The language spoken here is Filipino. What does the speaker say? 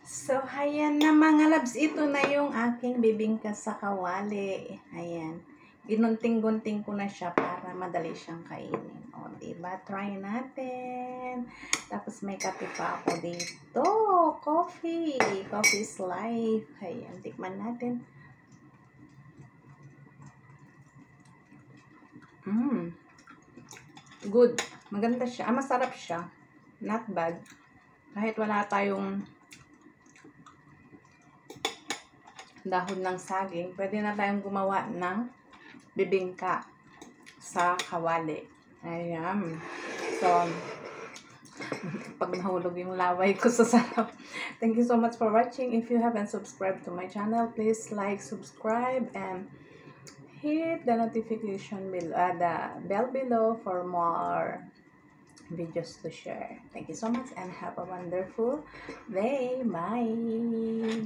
So, ayan na mga labs. Ito na yung aking bibingka sa kawali. Ayan. Ginunting-gunting ko na siya para madali siyang kainin. O, diba? Try natin. Tapos may kape pa ako dito. Coffee. Coffee is life. Ayan. Tikman natin. Good. Maganda siya. Masarap siya. Not bad. Kahit wala tayong dahon ng saging, pwede na tayong gumawa ng bibingka sa kawali. Ayan. So, pag nahulog yung laway ko sa sarap. Thank you so much for watching. If you haven't subscribed to my channel, please like, subscribe, and hit the notification below, the bell below for more videos to share. Thank you so much and have a wonderful day. Bye!